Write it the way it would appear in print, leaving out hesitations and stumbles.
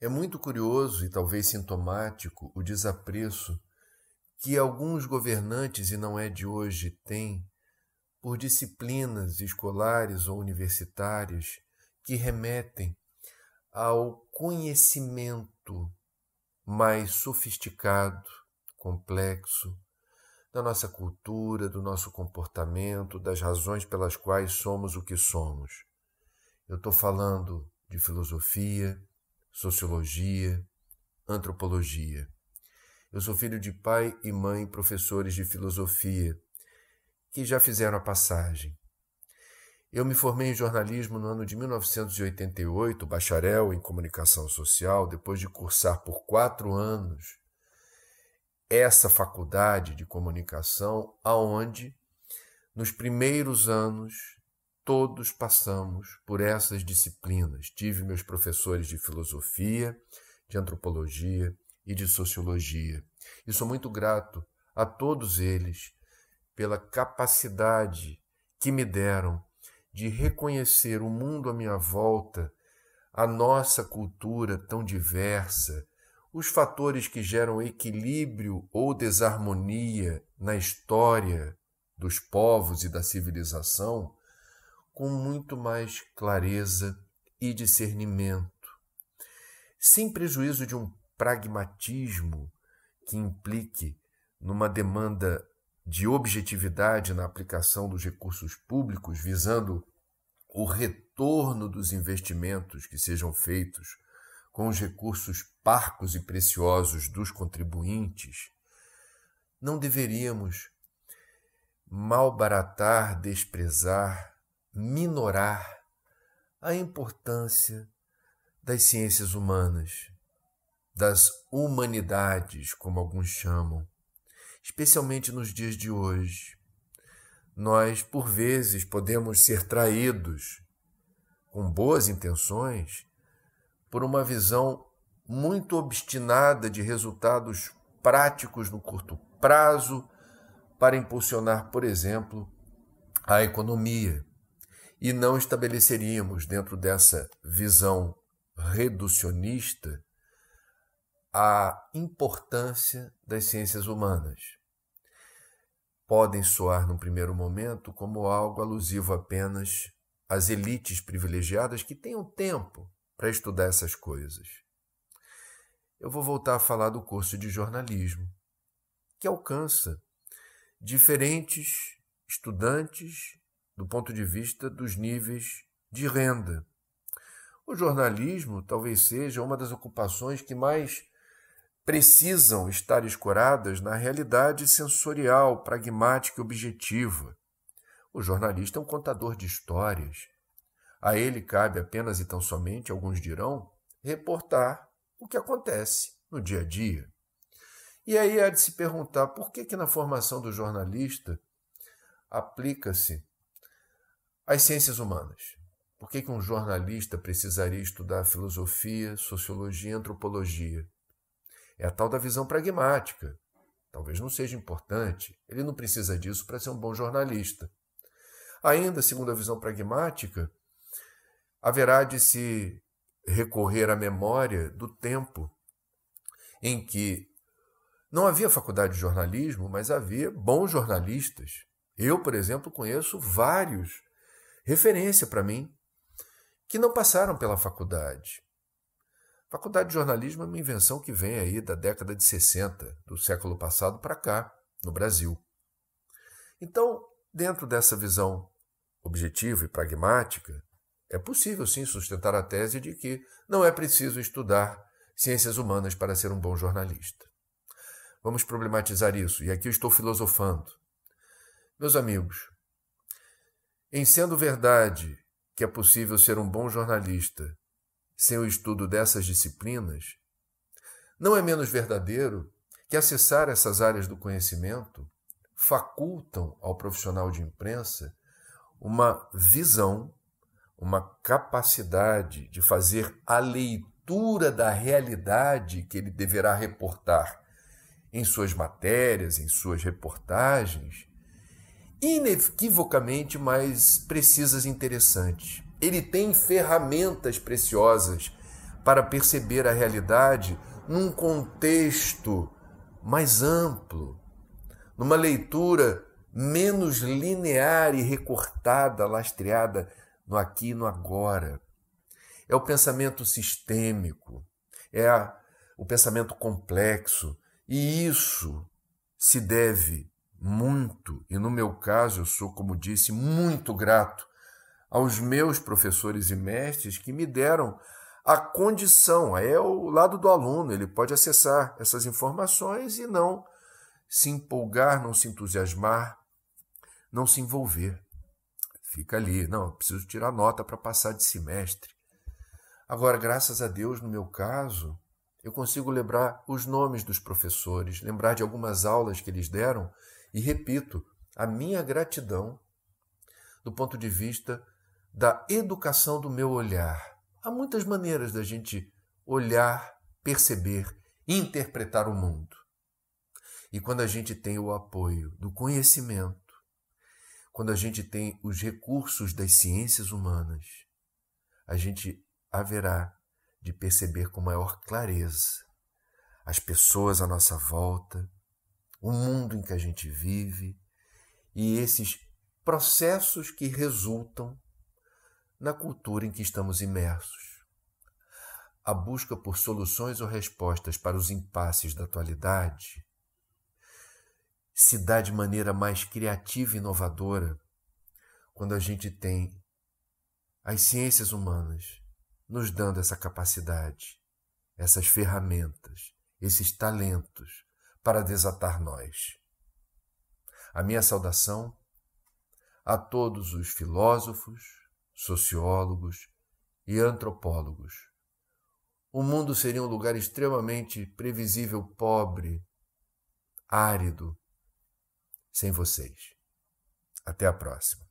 É muito curioso e talvez sintomático o desapreço que alguns governantes, e não é de hoje, têm por disciplinas escolares ou universitárias que remetem ao conhecimento mais sofisticado, complexo, da nossa cultura, do nosso comportamento, das razões pelas quais somos o que somos. Eu estou falando de filosofia, sociologia, antropologia. Eu sou filho de pai e mãe professores de filosofia, que já fizeram a passagem. Eu me formei em jornalismo no ano de 1988, bacharel em comunicação social, depois de cursar por 4 anos essa faculdade de comunicação, aonde, nos primeiros anos, todos passamos por essas disciplinas. Tive meus professores de filosofia, de antropologia e de sociologia. E sou muito grato a todos eles pela capacidade que me deram de reconhecer o mundo à minha volta, a nossa cultura tão diversa, os fatores que geram equilíbrio ou desarmonia na história dos povos e da civilização, com muito mais clareza e discernimento, sem prejuízo de um pragmatismo que implique numa demanda de objetividade na aplicação dos recursos públicos, visando o retorno dos investimentos que sejam feitos com os recursos parcos e preciosos dos contribuintes. Não deveríamos malbaratar, desprezar, minorar a importância das ciências humanas, das humanidades, como alguns chamam, especialmente nos dias de hoje. Nós, por vezes, podemos ser traídos, com boas intenções, por uma visão muito obstinada de resultados práticos no curto prazo para impulsionar, por exemplo, a economia. E não estabeleceríamos, dentro dessa visão reducionista, a importância das ciências humanas. Podem soar, num primeiro momento, como algo alusivo apenas às elites privilegiadas que tenham tempo para estudar essas coisas. Eu vou voltar a falar do curso de jornalismo, que alcança diferentes estudantes do ponto de vista dos níveis de renda. O jornalismo talvez seja uma das ocupações que mais precisam estar escoradas na realidade sensorial, pragmática e objetiva. O jornalista é um contador de histórias. A ele cabe apenas e tão somente, alguns dirão, reportar o que acontece no dia a dia. E aí há de se perguntar por que na formação do jornalista aplica-se as ciências humanas. Por que um jornalista precisaria estudar filosofia, sociologia e antropologia? É a tal da visão pragmática. Talvez não seja importante. Ele não precisa disso para ser um bom jornalista. Ainda, segundo a visão pragmática, haverá de se recorrer à memória do tempo em que não havia faculdade de jornalismo, mas havia bons jornalistas. Eu, por exemplo, conheço vários, referência para mim, que não passaram pela faculdade. Faculdade de jornalismo é uma invenção que vem aí da década de 60, do século passado para cá, no Brasil. Então, dentro dessa visão objetiva e pragmática, é possível sim sustentar a tese de que não é preciso estudar ciências humanas para ser um bom jornalista. Vamos problematizar isso, e aqui eu estou filosofando. Meus amigos, em sendo verdade que é possível ser um bom jornalista sem o estudo dessas disciplinas, não é menos verdadeiro que acessar essas áreas do conhecimento facultam ao profissional de imprensa uma visão, uma capacidade de fazer a leitura da realidade que ele deverá reportar em suas matérias, em suas reportagens, inequivocamente mais precisas e interessantes. Ele tem ferramentas preciosas para perceber a realidade num contexto mais amplo, numa leitura menos linear e recortada, lastreada no aqui e no agora. É o pensamento sistêmico, o pensamento complexo, e isso se deve muito, e no meu caso eu sou, como disse, muito grato aos meus professores e mestres que me deram a condição, é o lado do aluno, ele pode acessar essas informações e não se empolgar, não se entusiasmar, não se envolver. Fica ali, não, eu preciso tirar nota para passar de semestre. Agora, graças a Deus, no meu caso, eu consigo lembrar os nomes dos professores, lembrar de algumas aulas que eles deram e, repito, a minha gratidão do ponto de vista da educação do meu olhar. Há muitas maneiras da gente olhar, perceber, interpretar o mundo. E quando a gente tem o apoio do conhecimento, quando a gente tem os recursos das ciências humanas, a gente haverá de perceber com maior clareza as pessoas à nossa volta, o mundo em que a gente vive e esses processos que resultam na cultura em que estamos imersos. A busca por soluções ou respostas para os impasses da atualidade se dá de maneira mais criativa e inovadora quando a gente tem as ciências humanas nos dando essa capacidade, essas ferramentas, esses talentos para desatar nós. A minha saudação a todos os filósofos, sociólogos e antropólogos. O mundo seria um lugar extremamente previsível, pobre, árido, sem vocês. Até a próxima.